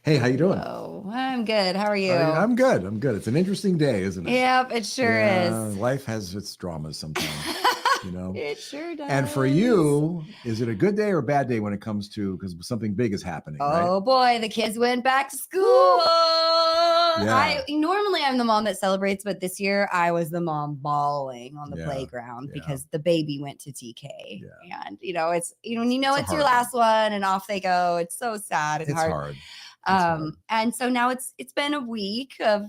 Hey, how you doing? Oh, I'm good. How are you? I'm good. I'm good. It's an interesting day, isn't it? Yep, it sure Yeah, is. life has its dramas sometimes, you know. It sure And for does. you, is it a good day or a bad day when it comes to because something big is happening, right? Oh boy, the kids went back to school. Woo! I Yeah, normally I'm the mom that celebrates, but this year I was the mom bawling on the yeah, playground yeah, because the baby went to TK. yeah. And it's when It's a it's your hard one. last one and off they go. It's so sad and It's hard. hard. It's hard. And so now it's been a week of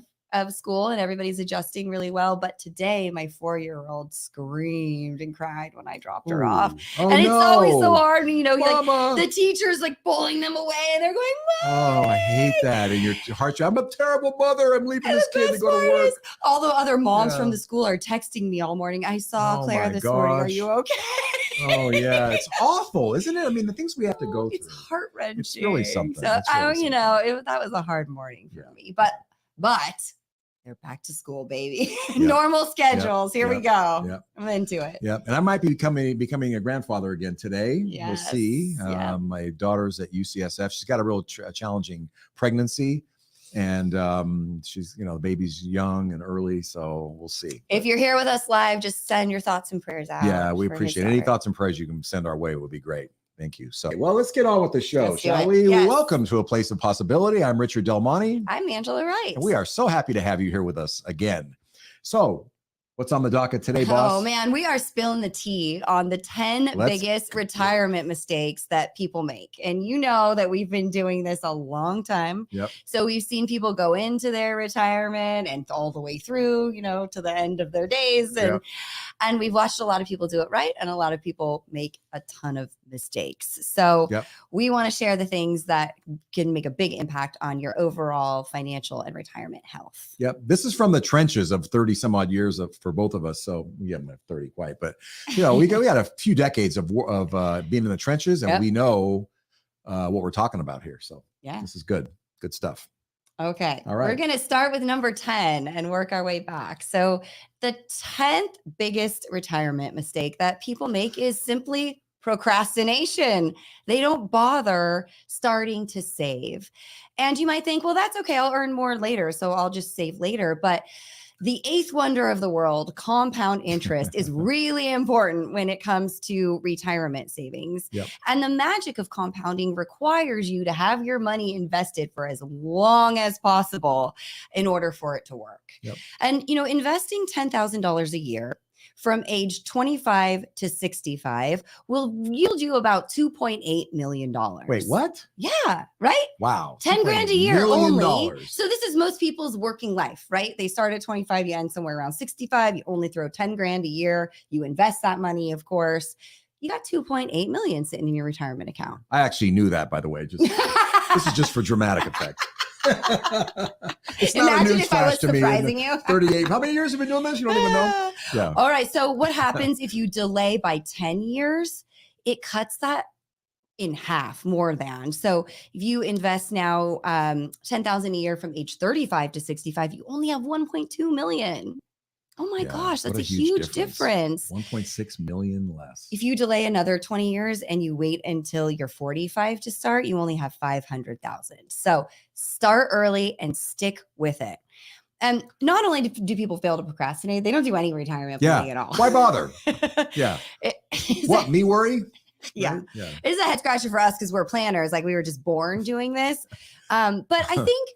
school and everybody's adjusting really well. But today my 4-year-old screamed and cried when I dropped her off. Ooh. Oh And it's always so no, hard. And like Mama. the teacher's like pulling them away and they're going, Oh, I hate Why? that. And your heart, I'm a terrible mother. I'm leaving And this the kid to best go to part work. is all the other moms from Yeah. the school are texting me all morning. I saw Oh Claire my this morning. Are gosh. you okay? Oh yeah, it's awful, isn't it? I mean, the things we have to go It's through. heart wrenching. It's really something. So It's really something. that was a hard morning for Yeah. me. But they're back to school, baby. Yep. Normal schedules. Here we go. Yep. I'm into it. Yep. And I might be becoming a grandfather again today. Yes. We'll see. Yep. My daughter's at UCSF. She's got a real challenging pregnancy. And she's, the baby's young and early, so we'll see. If you're here with us live, just send your thoughts and prayers out. Yeah, we appreciate it. Any thoughts and prayers you can send our way would be great. Thank you. So, well, let's get on with the show, shall we? Yes. Welcome to A Place of Possibility. I'm Richard Del Monte. I'm Angela Wright. And we are so happy to have you here with us again. So, what's on the docket today, boss? Oh man, we are spilling the tea on the 10 biggest retirement mistakes that people make. And you know that we've been doing this a long time. Yep. So we've seen people go into their retirement and all the way through, to the end of their days. And we've watched a lot of people do it right. And a lot of people make a ton of mistakes. So we want to share the things that can make a big impact on your overall financial and retirement health. Yep. This is from the trenches of 30 some odd years for both of us. So we haven't had 30 quite, but we got a few decades of being in the trenches, and we know what we're talking about here. So this is good stuff. Okay. All right. We're going to start with number 10 and work our way back. So the 10th biggest retirement mistake that people make is simply procrastination. They don't bother starting to save. And you might think, well, that's okay. I'll earn more later, so I'll just save later. But the eighth wonder of the world, compound interest, is really important when it comes to retirement savings. Yep. And the magic of compounding requires you to have your money invested for as long as possible in order for it to work. Yep. And, investing $10,000 a year from age 25 to 65 will yield you about $2.8 million. Wait, what? Yeah, right? Wow. 10 grand a year only. Dollars. So this is most people's working life, right? They start at 25, you end somewhere around 65. You only throw 10 grand a year. You invest that money, of course. You got 2.8 million sitting in your retirement account. I actually knew that, by the way. This is just for dramatic effect. It's not Imagine a if I was newsflash to me. surprising you. 38. How many years have you been doing this? You don't even know? Yeah. All right. So what happens if you delay by 10 years? It cuts that in half, more than. So if you invest now $10,000 a year from age 35 to 65, you only have 1.2 million. Oh my gosh, that's a huge difference. 1.6 million less. If you delay another 20 years and you wait until you're 45 to start, you only have 500,000. So start early and stick with it. And not only do people fail to procrastinate, they don't do any retirement planning at all. Why bother? Yeah. Me worry? Yeah. Right? Yeah. It is a head scratcher for us because we're planners. Like we were just born doing this. But I think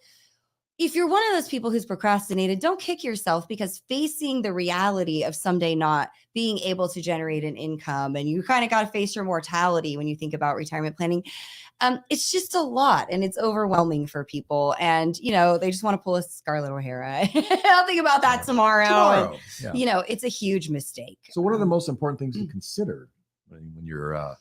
if you're one of those people who's procrastinated, don't kick yourself, because facing the reality of someday not being able to generate an income, and you kind of got to face your mortality when you think about retirement planning. It's just a lot, and it's overwhelming for people. And, they just want to pull a Scarlett O'Hara. I'll think about that tomorrow. And, it's a huge mistake. So what are the most important things to consider when you're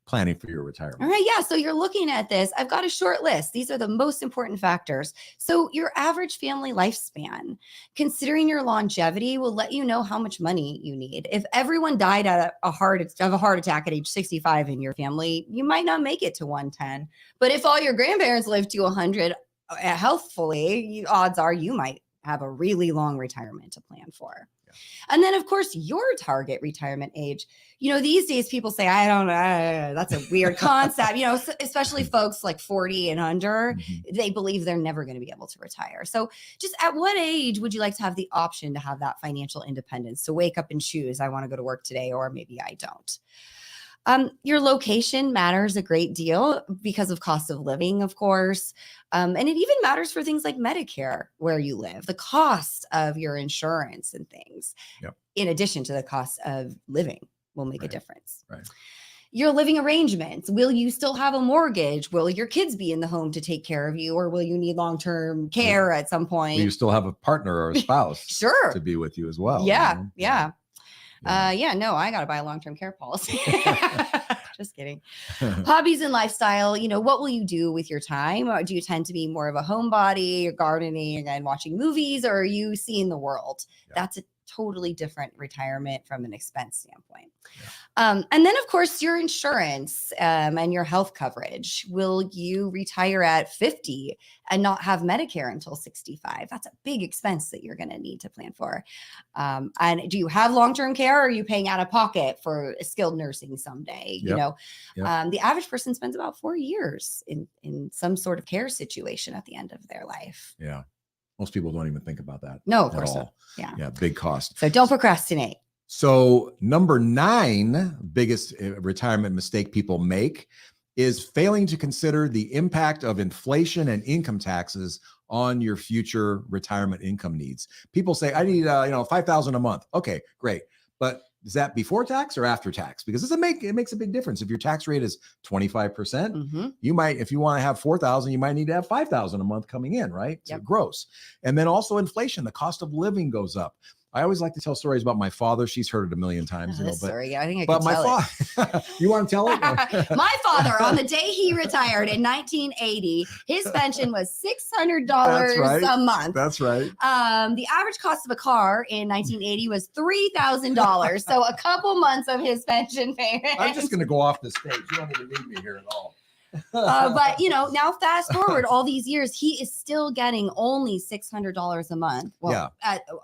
planning for your retirement? All right. Yeah. So you're looking at this. I've got a short list. These are the most important factors. So your average family lifespan, considering your longevity, will let you know how much money you need. If everyone died of a heart attack at age 65 in your family, you might not make it to 110. But if all your grandparents lived to 100 healthfully, odds are you might have a really long retirement to plan for. Yeah. And then, of course, your target retirement age. These days people say, I don't know, that's a weird concept, especially folks like 40 and under, they believe they're never going to be able to retire. So just at what age would you like to have the option to have that financial independence, to wake up and choose, I want to go to work today, or maybe I don't? Your location matters a great deal because of cost of living, of course. And it even matters for things like Medicare, where you live, the cost of your insurance and things, in addition to the cost of living, will make a difference. Right. Your living arrangements. Will you still have a mortgage? Will your kids be in the home to take care of you? Or will you need long-term care at some point? Will you still have a partner or a spouse Sure. to be with you as well? Yeah. No, I got to buy a long-term care policy. Just kidding. Hobbies and lifestyle. What will you do with your time? Or do you tend to be more of a homebody, or gardening and watching movies, or are you seeing the world? That's a totally different retirement from an expense standpoint. And then, of course, your insurance and your health coverage. Will you retire at 50 and not have Medicare until 65? That's a big expense that you're going to need to plan for. And do you have long-term care, or are you paying out of pocket for skilled nursing someday? The average person spends about 4 years in some sort of care situation at the end of their life. Yeah. Most people don't even think about that. No, of course not. Yeah. Big cost. So don't procrastinate. So number 9 biggest retirement mistake people make is failing to consider the impact of inflation and income taxes on your future retirement income needs. People say, I need $5,000 a month. Okay, great. But is that before tax or after tax? Because it makes a big difference. If your tax rate is 25%, you might, if you want to have $4,000, you might need to have $5,000 a month coming in, right? So gross. And then also inflation, the cost of living goes up. I always like to tell stories about my father. She's heard it a million times. Sorry, I think I can tell it. You want to tell it? My father, on the day he retired in 1980, his pension was $600 a month. That's right. The average cost of a car in 1980 was $3,000. So a couple months of his pension payment. I'm just going to go off the stage. You don't even need me here at all. But now fast forward all these years, he is still getting only $600 a month. Well,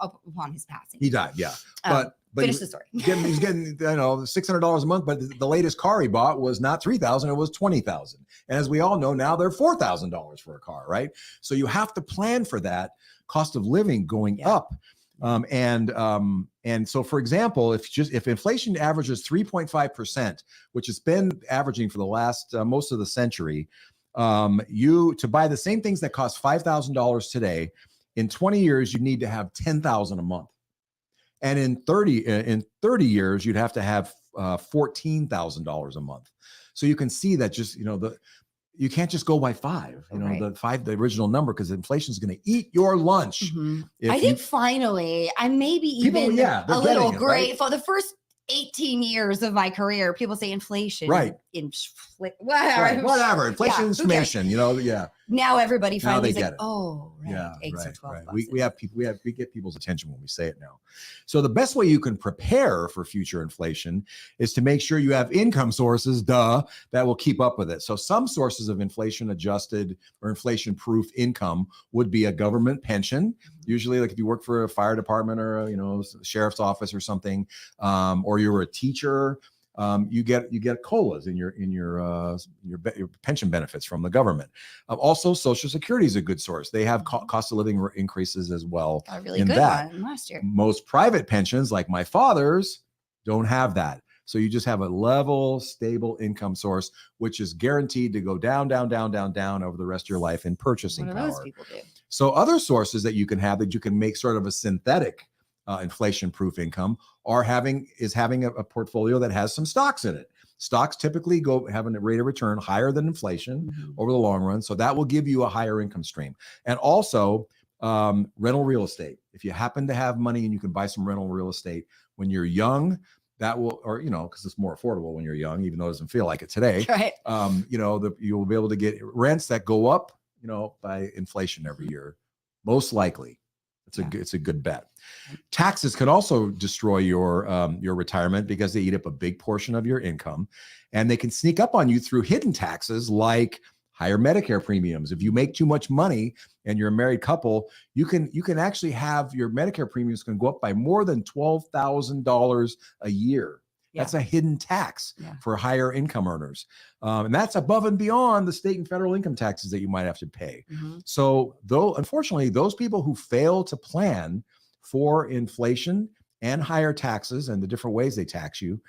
upon his passing, he died. Yeah, but finish the story. He's getting $600 a month, but the latest car he bought was not $3,000; it was $20,000. And as we all know now, they're $4,000 for a car, right? So you have to plan for that cost of living going up. And so, for example, if inflation averages 3.5%, which has been averaging for the last most of the century, to buy the same things that cost $5,000 today, in 20 years you need to have $10,000 a month, and in 30 years you'd have to have $14,000 a month. So you can see that you can't just go by 5, the original number, because inflation is going to eat your lunch. I think finally, I maybe even a little grateful. Right? The first 18 years of my career, people say inflation. Right. Whatever. Inflation, inflammation, Now everybody finally is like, oh, right. Yeah, eggs are 12 bucks. We get people's attention when we say it now. So the best way you can prepare for future inflation is to make sure you have income sources, that will keep up with it. So some sources of inflation adjusted or inflation proof income would be a government pension. Usually, like if you work for a fire department or sheriff's office or something, or you're a teacher. You get COLAs in your pension benefits from the government. Also, Social Security is a good source. They have cost of living increases as well. Got a really good one last year. Most private pensions, like my father's, don't have that. So you just have a level, stable income source, which is guaranteed to go down, down, down, down, down over the rest of your life in purchasing power. Those people do. So other sources that you can have that you can make sort of a synthetic inflation-proof income having a portfolio that has some stocks in it. Stocks typically have a rate of return higher than inflation over the long run, so that will give you a higher income stream. And also rental real estate. If you happen to have money and you can buy some rental real estate when you're young, that will, because it's more affordable when you're young, even though it doesn't feel like it today. Right. You will be able to get rents that go up, by inflation every year, most likely. It's a good bet. Taxes can also destroy your retirement because they eat up a big portion of your income, and they can sneak up on you through hidden taxes like higher Medicare premiums. If you make too much money and you're a married couple, you can actually have your Medicare premiums can go up by more than $12,000 a year. Yeah. That's a hidden tax for higher income earners. And that's above and beyond the state and federal income taxes that you might have to pay. So though, unfortunately, those people who fail to plan for inflation and higher taxes and the different ways they tax you,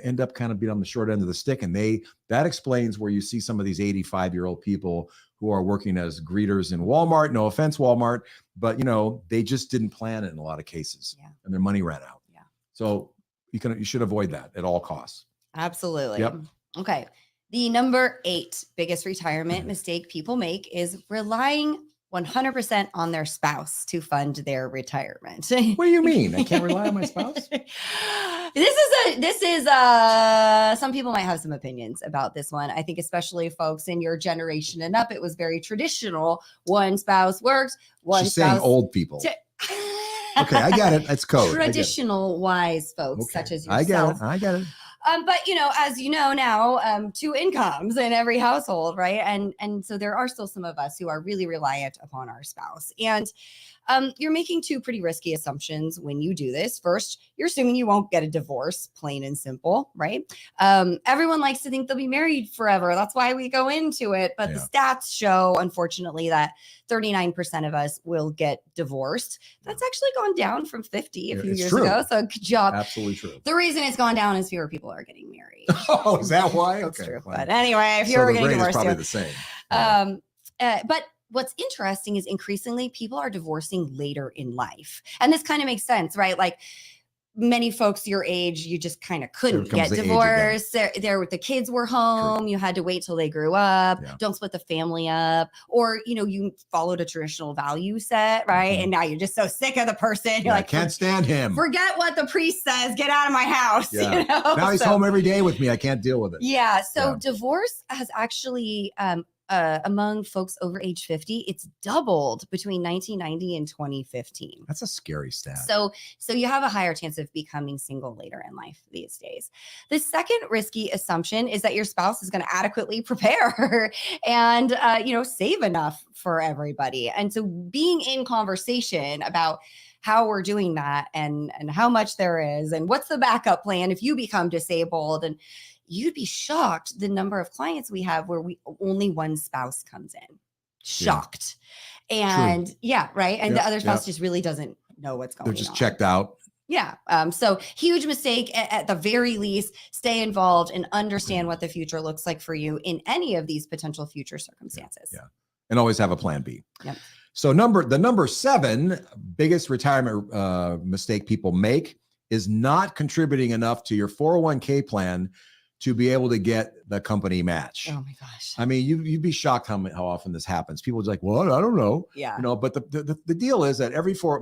end up kind of being on the short end of the stick. And that explains where you see some of these 85-year-old people who are working as greeters in Walmart. No offense, Walmart, but they just didn't plan it in a lot of cases, and their money ran out. So you should avoid that at all costs. Absolutely. Yep. Okay. The number 8 biggest retirement mistake people make is relying 100% on their spouse to fund their retirement. What do you mean? I can't rely on my spouse? This is some people might have some opinions about this one. I think especially folks in your generation and up, it was very traditional. One spouse works, one She's spouse. saying old people. Okay, I get it. It's code. Traditional wise folks such as yourself. I get it. But as you know now, 2 incomes in every household, right? And so there are still some of us who are really reliant upon our spouse. And you're making 2 pretty risky assumptions when you do this. First, you're assuming you won't get a divorce, plain and simple, right? Everyone likes to think they'll be married forever. That's why we go into it. But the stats show, unfortunately, that 39% of us will get divorced. That's actually gone down from 50 a few years ago. So good job. Absolutely true. The reason it's gone down is fewer people are getting married. Oh, is that why? Okay. True. But anyway, if you're getting divorced, probably the same. But what's interesting is increasingly people are divorcing later in life. And this kind of makes sense, right? Like many folks your age, you just kind of couldn't get divorced. The kids were home. True. You had to wait till they grew up. Don't split the family up. Or, you followed a traditional value set, right? And now you're just so sick of the person. You're like, I can't stand him. Forget what the priest says. Get out of my house. Now he's home every day with me. I can't deal with it. Yeah. So divorce has actually, among folks over age 50, it's doubled between 1990 and 2015. That's a scary stat. So you have a higher chance of becoming single later in life these days. The second risky assumption is that your spouse is going to adequately prepare and, save enough for everybody. And so being in conversation about how we're doing that and how much there is and what's the backup plan if you become disabled, and you'd be shocked the number of clients we have where only one spouse comes in. Shocked. And right. And the other spouse just really doesn't know what's going on. They're just checked out. Yeah. So huge mistake. At the very least, stay involved and understand what the future looks like for you in any of these potential future circumstances. Yeah. And always have a plan B. Yep. So the number 7 biggest retirement mistake people make is not contributing enough to your 401k plan to be able to get the company match. Oh my gosh. I mean, you'd be shocked how often this happens. People are like, well, I don't know. Yeah. But the deal is that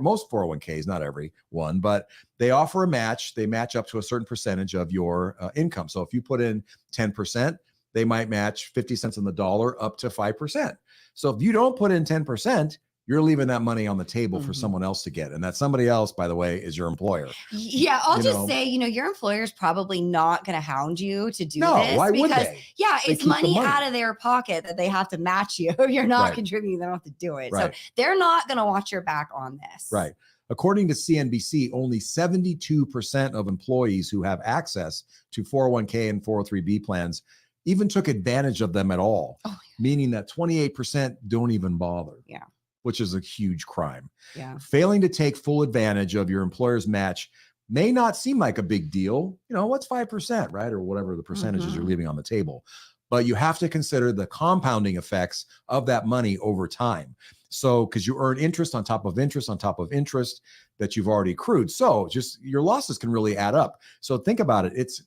most 401ks, not every one, but they offer a match. They match up to a certain percentage of your income. So if you put in 10%, they might match 50 cents on the dollar up to 5%. So if you don't put in 10%, you're leaving that money on the table for someone else to get. And that somebody else, by the way, is your employer. Yeah. I'll just say, your employer is probably not going to hound you to do this. Why would they? Yeah. It's money out of their pocket that they have to match you. You're not contributing. They don't have to do it. Right. So they're not going to watch your back on this. Right. According to CNBC, only 72% of employees who have access to 401k and 403b plans even took advantage of them at all. Meaning that 28% don't even bother. Yeah. Which is a huge crime. Yeah. Failing to take full advantage of your employer's match may not seem like a big deal. What's 5%, right? Or whatever the percentages you're leaving on the table. But you have to consider the compounding effects of that money over time. So, because you earn interest on top of interest on top of interest that you've already accrued. So just your losses can really add up. So think about it. It's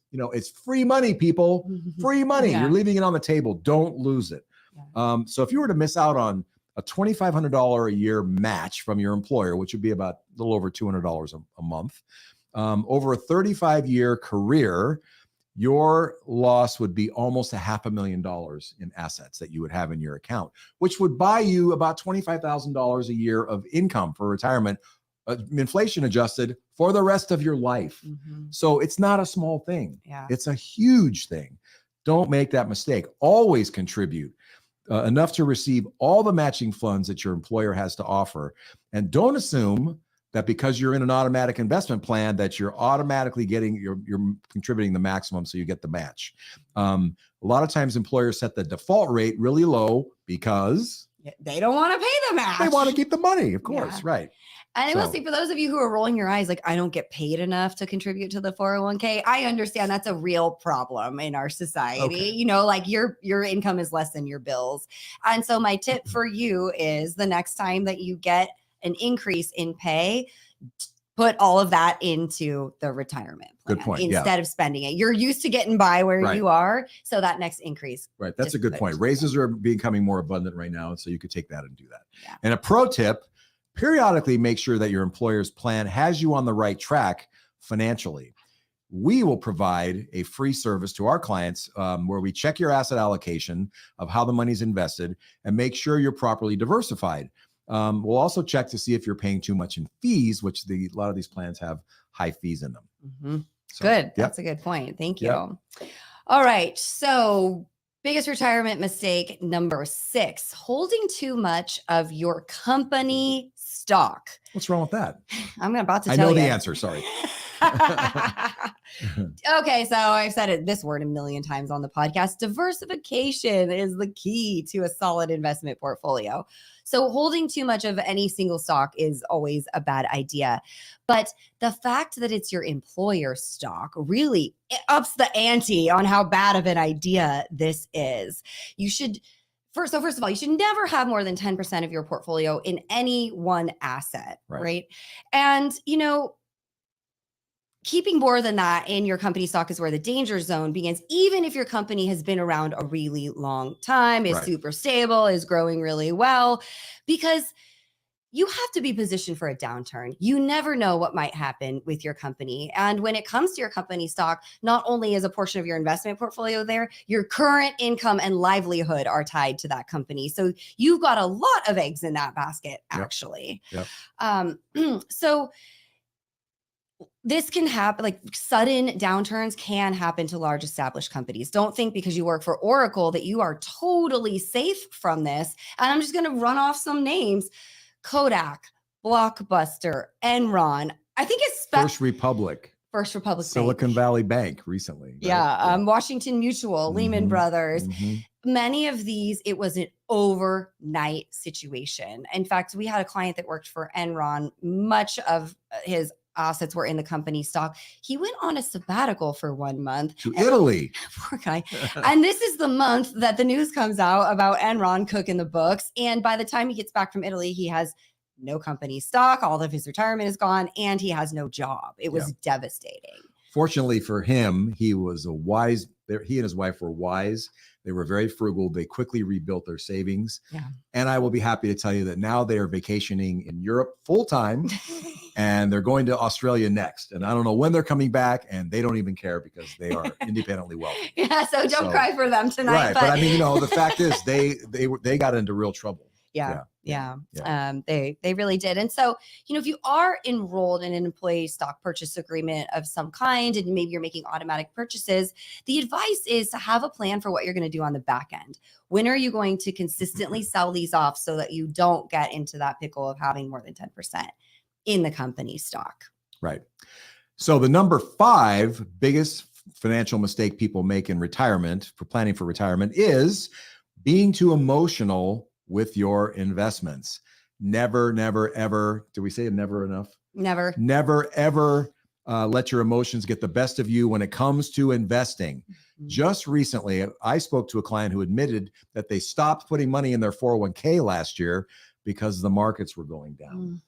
free money, people. Free money. You're leaving it on the table. Don't lose it. Yeah. So if you were to miss out on a $2,500 a year match from your employer, which would be about a little over $200 a month, over a 35-year career, your loss would be almost $500,000 in assets that you would have in your account, which would buy you about $25,000 a year of income for retirement, inflation adjusted, for the rest of your life. So it's not a small thing. Yeah. It's a huge thing. Don't make that mistake. Always contribute enough to receive all the matching funds that your employer has to offer. And don't assume that because you're in an automatic investment plan that you're automatically getting, you're contributing the maximum so you get the match. A lot of times employers set the default rate really low because they don't want to pay the match. They want to keep the money, of course, right. And I will say, for those of you who are rolling your eyes, like, I don't get paid enough to contribute to the 401k. I understand that's a real problem in our society. You know, like your income is less than your bills. And so my tip for you is the next time that you get an increase in pay, put all of that into the retirement plan. Good point. Instead of spending it. You're used to getting by where you are. So that next increase. Right. That's a good point. Raises are becoming more abundant right now. So you could take that and do that. Yeah. And a pro tip, periodically make sure that your employer's plan has you on the right track financially. We will provide a free service to our clients where we check your asset allocation of how the money's invested and make sure you're properly diversified. We'll also check to see if you're paying too much in fees, which a lot of these plans have high fees in them. Mm-hmm. So, good. Yep. That's a good point. Thank you. Yep. All right. So biggest retirement mistake number 6, holding too much of your company stock. What's wrong with that? I'm about to tell you. I know the answer. Sorry. Okay, so I've said this word a million times on the podcast. Diversification is the key to a solid investment portfolio. So holding too much of any single stock is always a bad idea. But the fact that it's your employer stock really ups the ante on how bad of an idea this is. You should First of all, you should never have more than 10% of your portfolio in any one asset, right? And, you know, keeping more than that in your company stock is where the danger zone begins, even if your company has been around a really long time, is super stable, is growing really well, because you have to be positioned for a downturn. You never know what might happen with your company. And when it comes to your company stock, not only is a portion of your investment portfolio there, your current income and livelihood are tied to that company. So you've got a lot of eggs in that basket, actually. So this can happen, like sudden downturns can happen to large established companies. Don't think because you work for Oracle that you are totally safe from this. And I'm just going to run off some names. Kodak, Blockbuster, Enron. I think it's First Republic, Silicon Valley Bank recently. Right? Washington Mutual, Lehman Brothers. Many of these, it was an overnight situation. In fact, we had a client that worked for Enron. Much of his assets were in the company stock. He went on a sabbatical for 1 month to Italy. Poor guy. And this is the month that the news comes out about Enron cooking the books. And by the time he gets back from Italy, he has no company stock. All of his retirement is gone and he has no job. It was devastating. Fortunately for him, he was he and his wife were wise. They were very frugal. They quickly rebuilt their savings. And I will be happy to tell you that now they are vacationing in Europe full time. And they're going to Australia next. And I don't know when they're coming back, and they don't even care because they are independently wealthy. So don't cry for them tonight. Right. But I mean, you know, the fact is they got into real trouble. They really did. And so, you know, if you are enrolled in an employee stock purchase agreement of some kind, and maybe you're making automatic purchases, the advice is to have a plan for what you're going to do on the back end. When are you going to consistently sell these off so that you don't get into that pickle of having more than 10% in the company stock? Right. So the number 5 biggest financial mistake people make in retirement, for planning for retirement, is being too emotional with your investments. Never, never, ever. Do we say never enough? Never, ever let your emotions get the best of you when it comes to investing. Just recently, I spoke to a client who admitted that they stopped putting money in their 401k last year because the markets were going down.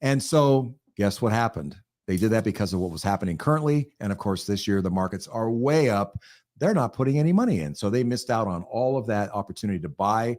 And so guess what happened? They did that because of what was happening currently. And of course, this year, the markets are way up. They're not putting any money in. So they missed out on all of that opportunity to buy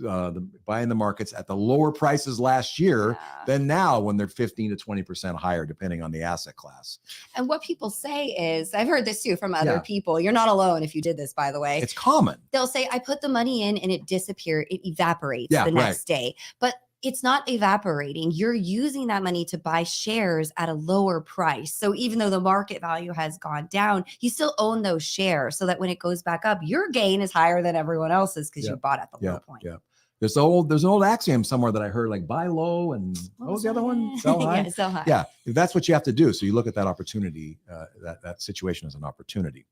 in the markets at the lower prices last year than now when they're 15 to 20% higher, depending on the asset class. And what people say is, I've heard this too from other people. You're not alone if you did this, by the way. It's common. They'll say, I put the money in and it disappeared. It evaporates the next day. But it's not evaporating. You're using that money to buy shares at a lower price. So even though the market value has gone down, you still own those shares so that when it goes back up, your gain is higher than everyone else's because you bought at the low point. Yeah. There's an old axiom somewhere that I heard, like buy low and what was the other one? Sell high. Yeah, sell high. Yeah, that's what you have to do. So you look at that opportunity, that situation as an opportunity.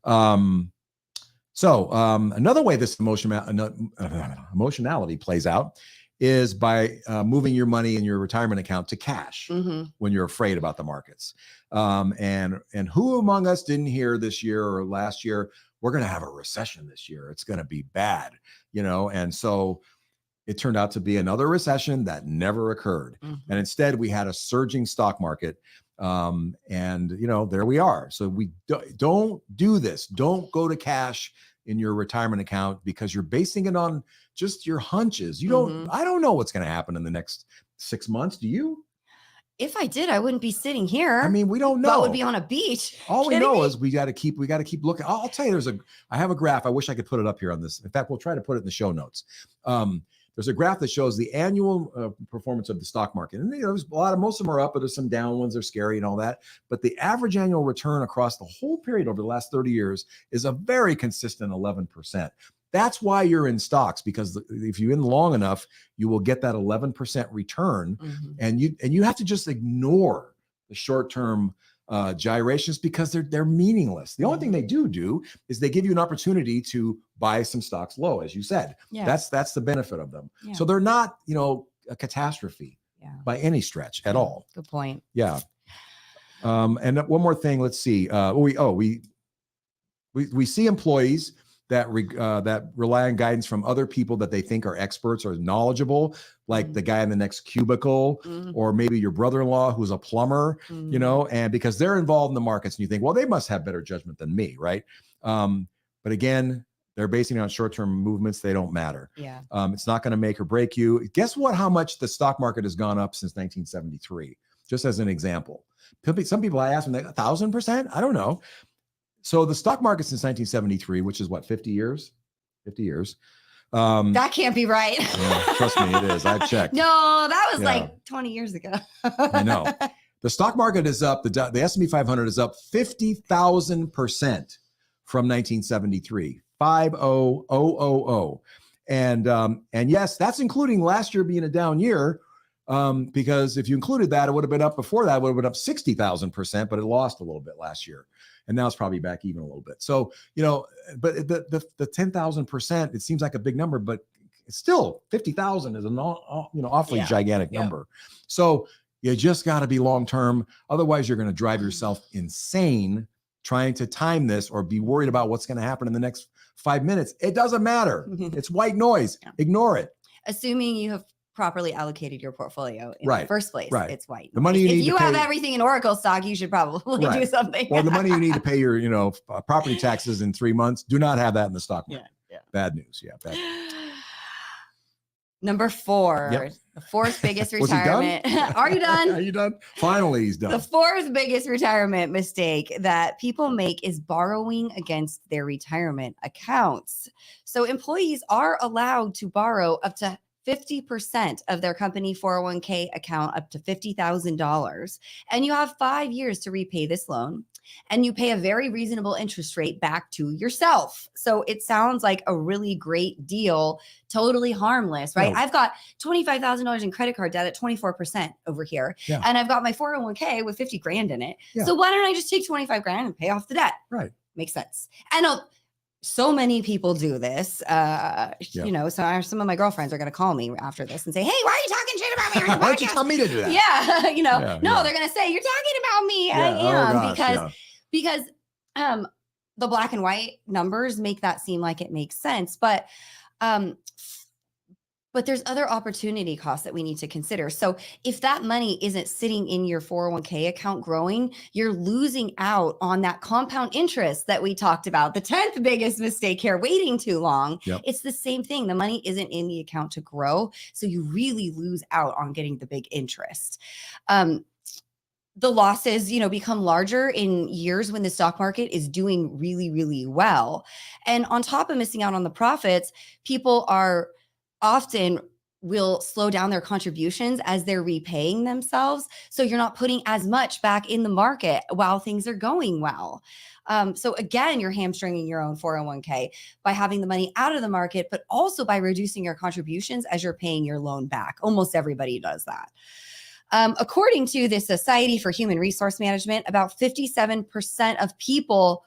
Another way this emotionality plays out is by moving your money in your retirement account to cash when you're afraid about the markets. And who among us didn't hear this year or last year, we're going to have a recession this year. It's going to be bad, and so it turned out to be another recession that never occurred. And instead we had a surging stock market. And there we are. So we don't do this. Don't go to cash in your retirement account because you're basing it on just your hunches. I don't know what's going to happen in the next 6 months. Do you? If I did, I wouldn't be sitting here. I mean, we don't know. I would be on a beach. All we know is we got to keep looking. I'll tell you, I have a graph. I wish I could put it up here on this. In fact, we'll try to put it in the show notes. There's a graph that shows the annual performance of the stock market. And there's most of them are up, but there's some down ones. They're scary and all that. But the average annual return across the whole period over the last 30 years is a very consistent 11%. That's why you're in stocks, because if you're in long enough, you will get that 11% return. And you have to just ignore the short-term gyrations because they're meaninless. The only thing they do is they give you an opportunity to buy some stocks low, as you said. That's the benefit of them. So they're not, a catastrophe by any stretch at all. Good point. Yeah. And one more thing, let's see. We see employees that rely on guidance from other people that they think are experts or knowledgeable, like the guy in the next cubicle, or maybe your brother-in-law who's a plumber, and because they're involved in the markets, and you think, well, they must have better judgment than me, right? But again, they're basing it on short-term movements. They don't matter. It's not going to make or break you. Guess what? How much the stock market has gone up since 1973? Just as an example, some people I ask them, 1,000%? I don't know. So the stock market since 1973, which is what, 50 years? 50 years. That can't be right. Trust me, it is. I've checked. No, that was like 20 years ago. I know. The stock market is up. The S&P 500 is up 50,000% from 1973. 50,000. And yes, that's including last year being a down year. Because if you included that, it would have been up before that. It would have been up 60,000%, but it lost a little bit last year. And now it's probably back even a little bit. So, but the 10,000%, it seems like a big number, but it's still 50,000 is an awfully gigantic number. So you just got to be long-term. Otherwise, you're going to drive yourself insane trying to time this or be worried about what's going to happen in the next 5 minutes. It doesn't matter. It's white noise. Ignore it. Assuming you have properly allocated your portfolio in the first place, it's white. The money you need if you have everything in Oracle stock, you should probably do something. Or the money you need to pay your, property taxes in 3 months. Do not have that in the stock market. Bad news. Bad news. Number 4, the fourth biggest retirement. Are you done? Are you done? Finally, he's done. The fourth biggest retirement mistake that people make is borrowing against their retirement accounts. So employees are allowed to borrow up to 50% of their company 401k account, up to $50,000. And you have 5 years to repay this loan. And you pay a very reasonable interest rate back to yourself. So it sounds like a really great deal, totally harmless, right? No. I've got $25,000 in credit card debt at 24% over here. And I've got my 401k with 50 grand in it. So why don't I just take 25 grand and pay off the debt? Right. Makes sense. And so many people do this, so some of my girlfriends are going to call me after this and say, hey, why are you talking shit about me? Why don't you tell me to do that? They're going to say, you're talking about me. I am because the black and white numbers make that seem like it makes sense. But there's other opportunity costs that we need to consider. So if that money isn't sitting in your 401k account growing, you're losing out on that compound interest that we talked about. The 10th biggest mistake here, waiting too long. It's the same thing. The money isn't in the account to grow. So you really lose out on getting the big interest. The losses, become larger in years when the stock market is doing really, really well. And on top of missing out on the profits, people are often will slow down their contributions as they're repaying themselves. So you're not putting as much back in the market while things are going well. So again, you're hamstringing your own 401k by having the money out of the market, but also by reducing your contributions as you're paying your loan back. Almost everybody does that. According to the Society for Human Resource Management, about 57% of people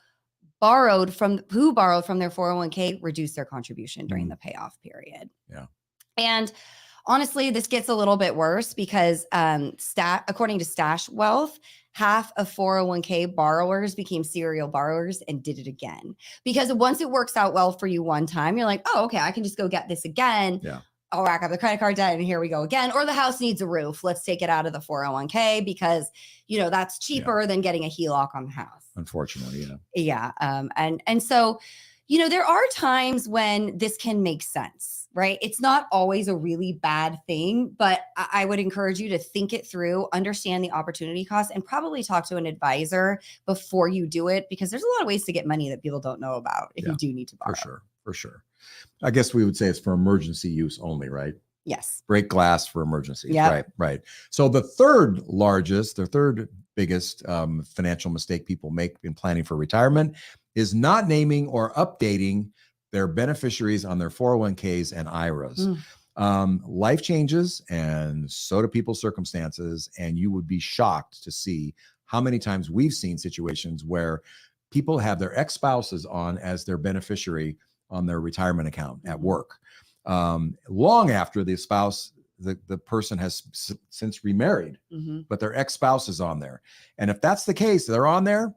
who borrowed from their 401k reduced their contribution during the payoff period. Yeah. And honestly, this gets a little bit worse because according to Stash Wealth, half of 401k borrowers became serial borrowers and did it again. Because once it works out well for you one time, you're like, oh, okay, I can just go get this again. Yeah. I'll rack up the credit card debt and here we go again. Or the house needs a roof. Let's take it out of the 401k because, that's cheaper than getting a HELOC on the house. Unfortunately, Yeah. And so, there are times when this can make sense, right? It's not always a really bad thing, but I would encourage you to think it through, understand the opportunity cost, and probably talk to an advisor before you do it, because there's a lot of ways to get money that people don't know about if you do need to borrow. For sure. I guess we would say it's for emergency use only, right? Yes. Break glass for emergencies. Yeah. Right. So the third biggest financial mistake people make in planning for retirement is not naming or updating their beneficiaries on their 401ks and IRAs. Life changes, and so do people's circumstances. And you would be shocked to see how many times we've seen situations where people have their ex-spouses on as their beneficiary on their retirement account at work, long after the spouse, the person has since remarried, but their ex-spouse is on there. And if that's the case, they're on there,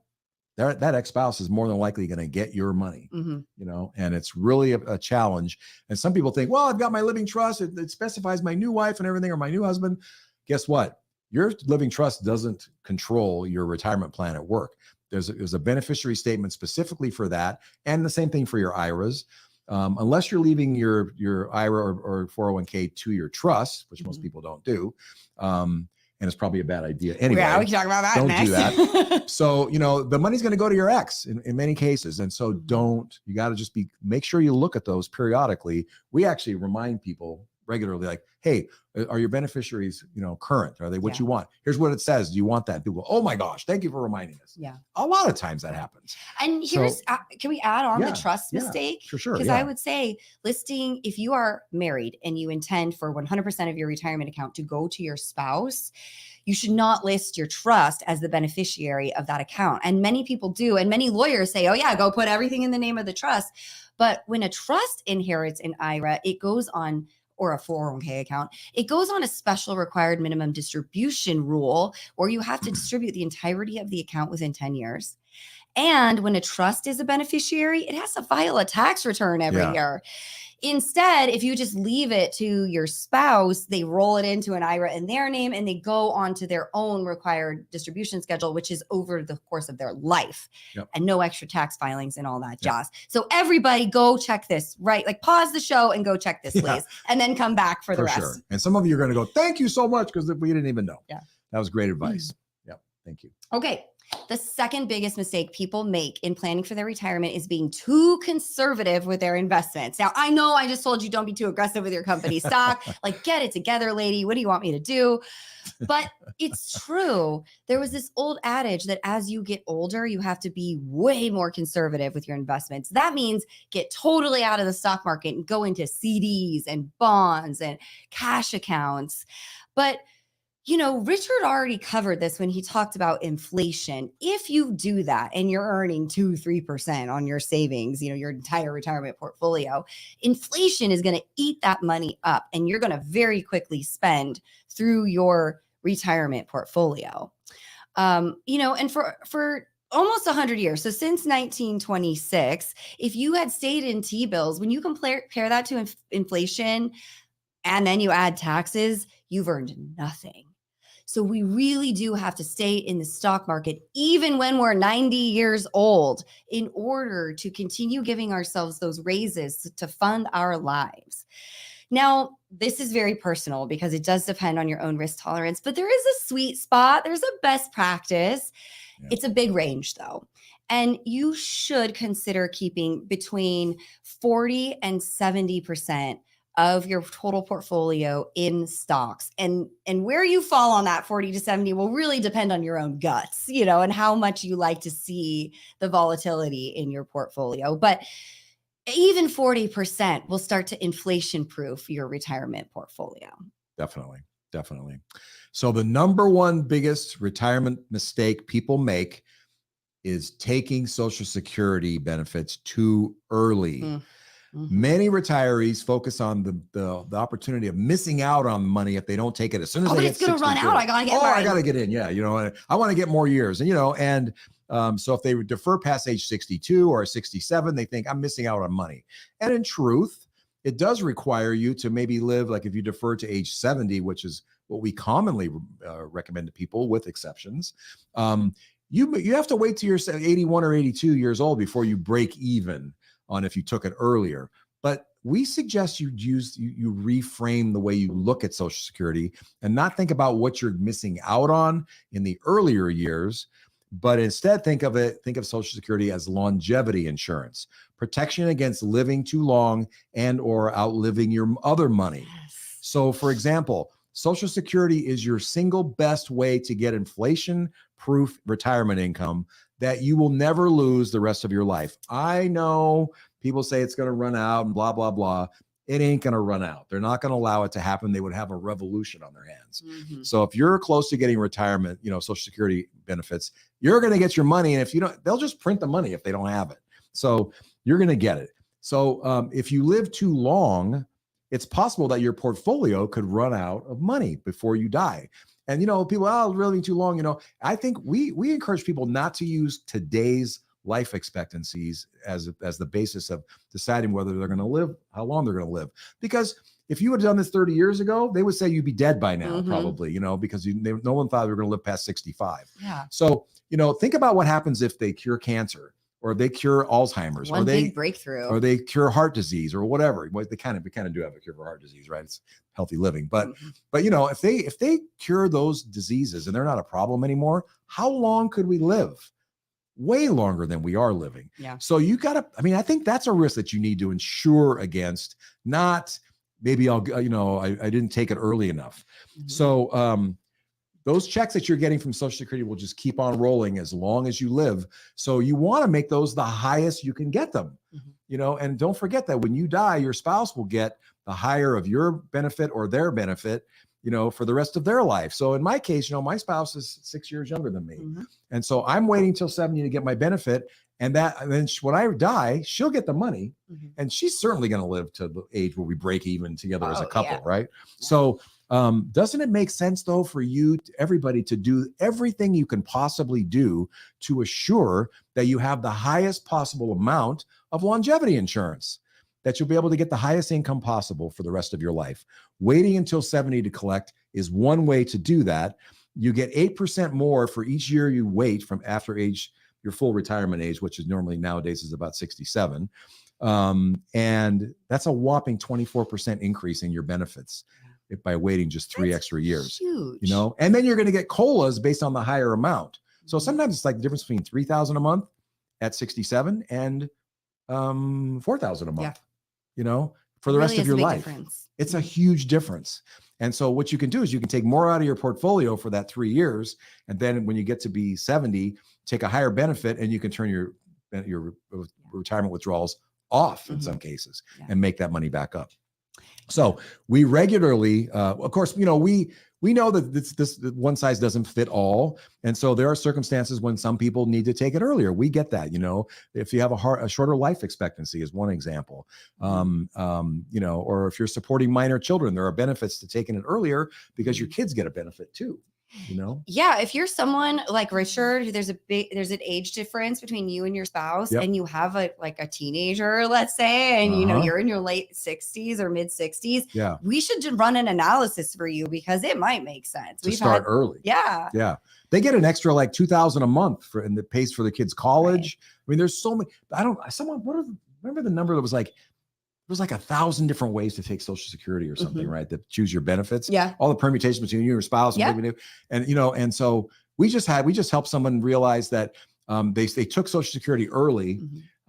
that ex-spouse is more than likely going to get your money, and it's really a challenge. And some people think, well, I've got my living trust. It specifies my new wife and everything, or my new husband. Guess what? Your living trust doesn't control your retirement plan at work. There's a beneficiary statement specifically for that. And the same thing for your IRAs. Unless you're leaving your IRA or 401k to your trust, which most people don't do. And it's probably a bad idea anyway. Yeah, we can talk about that don't next. do that. So, the money's going to go to your ex in many cases. And so you got to just make sure you look at those periodically. We actually remind people regularly, like, hey, are your beneficiaries, current? Are they what you want? Here's what it says. Do you want that? People, oh my gosh, thank you for reminding us. Yeah. A lot of times that happens. And here's, can we add on the trust mistake? For sure. Because I would say if you are married and you intend for 100% of your retirement account to go to your spouse, you should not list your trust as the beneficiary of that account. And many people do. And many lawyers say, oh yeah, go put everything in the name of the trust. But when a trust inherits an IRA, it goes on, or a 401k account, it goes on a special required minimum distribution rule where you have to distribute the entirety of the account within 10 years. And when a trust is a beneficiary, it has to file a tax return every year. Instead, if you just leave it to your spouse, they roll it into an IRA in their name and they go on to their own required distribution schedule, which is over the course of their life, and no extra tax filings and all that jazz. So everybody go check this, right? Like pause the show and go check this, please, and then come back for the rest. Sure. And some of you are going to go, thank you so much, because we didn't even know. Yeah. That was great advice. Thank you. Okay. The second biggest mistake people make in planning for their retirement is being too conservative with their investments. Now, I know I just told you don't be too aggressive with your company stock. Like, get it together, lady. What do you want me to do? But it's true. There was this old adage that as you get older, you have to be way more conservative with your investments. That means get totally out of the stock market and go into CDs and bonds and cash accounts. But Richard already covered this when he talked about inflation. If you do that and you're earning 2-3% on your savings, your entire retirement portfolio, inflation is going to eat that money up and you're going to very quickly spend through your retirement portfolio. And for almost 100 years, so since 1926, if you had stayed in T-bills, when you compare that to inflation and then you add taxes, you've earned nothing. So we really do have to stay in the stock market, even when we're 90 years old, in order to continue giving ourselves those raises to fund our lives. Now, this is very personal because it does depend on your own risk tolerance, but there is a sweet spot. There's a best practice. Yeah. It's a big range though. And you should consider keeping between 40 and 70% of your total portfolio in stocks. And where you fall on that 40 to 70 will really depend on your own guts, you know, and how much you like to see the volatility in your portfolio. But even 40% will start to inflation proof your retirement portfolio. Definitely. Definitely. So the number one biggest retirement mistake people make is taking Social Security benefits too early. Mm-hmm. Many retirees focus on the opportunity of missing out on money if they don't take it as soon as they but hit it's going to run 62. out. I got to get I got to get in. Yeah. You know, I want to get more years. And, you know, and so if they defer past age 62 or 67, they think I'm missing out on money. And in truth, it does require you to maybe live, like if you defer to age 70, which is what we commonly recommend to people with exceptions. You have to wait till you're 81 or 82 years old before you break even on if you took it earlier. But we suggest you reframe the way you look at Social Security and not think about what you're missing out on in the earlier years, but instead think of Social Security as longevity insurance, protection against living too long and or outliving your other money. Yes. So for example, Social Security is your single best way to get inflation-proof retirement income that you will never lose the rest of your life. I know people say it's going to run out and blah, blah, blah. It ain't going to run out. They're not going to allow it to happen. They would have a revolution on their hands. Mm-hmm. So if you're close to getting retirement, you know, Social Security benefits, you're going to get your money. And if you don't, they'll just print the money if they don't have it. So you're going to get it. So if you live too long, it's possible that your portfolio could run out of money before you die. And, you know, people, living too long, you know, I think we encourage people not to use today's life expectancies as the basis of deciding whether they're going to live, how long they're going to live. Because if you had done this 30 years ago, they would say you'd be dead by now, mm-hmm. probably, you know, because no one thought they were going to live past 65. Yeah. So, you know, think about what happens if they cure cancer, or they cure Alzheimer's, or big breakthrough, or they cure heart disease or whatever. Well, we kind of do have a cure for heart disease, right? It's healthy living. But mm-hmm. but you know, if they cure those diseases and they're not a problem anymore, how long could we live? Way longer than we are living. Yeah. So I think that's a risk that you need to insure against, not maybe I didn't take it early enough. Mm-hmm. So those checks that you're getting from Social Security will just keep on rolling as long as you live. So you want to make those the highest you can get them, mm-hmm. you know, and don't forget that when you die, your spouse will get the higher of your benefit or their benefit, you know, for the rest of their life. So in my case, you know, my spouse is 6 years younger than me. Mm-hmm. And so I'm waiting till 70 to get my benefit. And then when I die, she'll get the money, mm-hmm. and she's certainly going to live to the age where we break even together as a couple, yeah. right? Yeah. So doesn't it make sense though for everybody to do everything you can possibly do to assure that you have the highest possible amount of longevity insurance, that you'll be able to get the highest income possible for the rest of your life? Waiting until 70 to collect is one way to do that. You get 8% more for each year you wait from after your full retirement age, which is normally nowadays is about 67. And that's a whopping 24% increase in your benefits by waiting just 3 extra years, huge. You know, and then you're going to get COLAs based on the higher amount. So sometimes it's like the difference between $3,000 a month at 67 and $4,000 a month, yeah. you know, for the rest of your life. Difference. It's a huge difference. And so what you can do is you can take more out of your portfolio for that 3 years. And then when you get to be 70, take a higher benefit, and you can turn your retirement withdrawals off in mm-hmm. some cases, yeah. and make that money back up. So we regularly, of course, you know, we know that this one size doesn't fit all. And so there are circumstances when some people need to take it earlier. We get that, you know, if you have a shorter life expectancy is one example, you know, or if you're supporting minor children, there are benefits to taking it earlier because your kids get a benefit too. You know? Yeah. If you're someone like Richard, there's an age difference between you and your spouse, yep. and you have a teenager, let's say, and you know, you're in your late 60s or mid 60s. Yeah. We should run an analysis for you because it might make sense. To start early. Yeah. Yeah. They get an extra like $2,000 a month and it pays for the kids' college. Right. I mean, there's so many, remember the number that was like, there's like 1,000 different ways to take Social Security or something, mm-hmm. right? That choose your benefits. Yeah. All the permutations between you and your spouse. And, yeah. and you know, and so we just helped someone realize that they took Social Security early,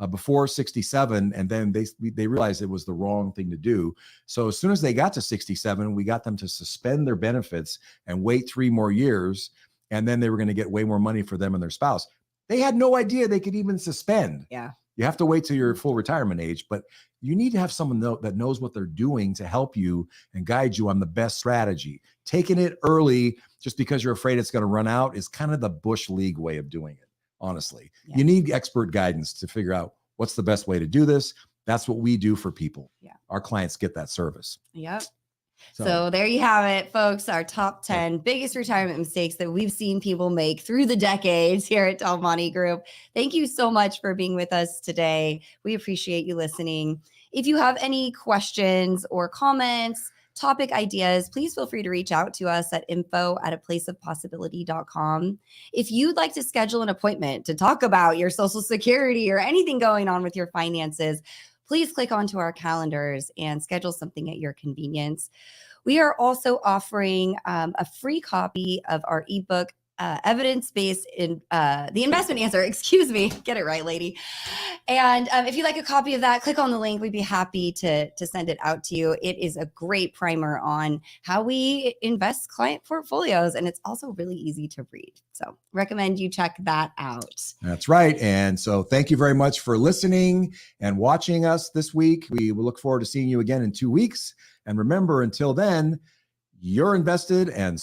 before 67, and then they realized it was the wrong thing to do. So as soon as they got to 67, we got them to suspend their benefits and wait 3 more years, and then they were going to get way more money for them and their spouse. They had no idea they could even suspend. Yeah. You have to wait till your full retirement age, but you need to have someone that knows what they're doing to help you and guide you on the best strategy. Taking it early just because you're afraid it's going to run out is kind of the Bush League way of doing it, honestly. Yeah. You need expert guidance to figure out what's the best way to do this. That's what we do for people. Yeah. Our clients get that service. Yep. So there you have it, folks. Our top 10 biggest retirement mistakes that we've seen people make through the decades here at Del Monte Group. Thank you so much for being with us today. We appreciate you listening. If you have any questions or comments, topic ideas, please feel free to reach out to us at info@aplaceofpossibility.com. If you'd like to schedule an appointment to talk about your Social Security or anything going on with your finances, please click onto our calendars and schedule something at your convenience. We are also offering a free copy of our ebook, Evidence-Based in the Investment Answer. Excuse me. Get it right, lady. And if you'd like a copy of that, click on the link. We'd be happy to send it out to you. It is a great primer on how we invest client portfolios, and it's also really easy to read. So recommend you check that out. That's right. And so thank you very much for listening and watching us this week. We will look forward to seeing you again in 2 weeks. And remember, until then, you're invested and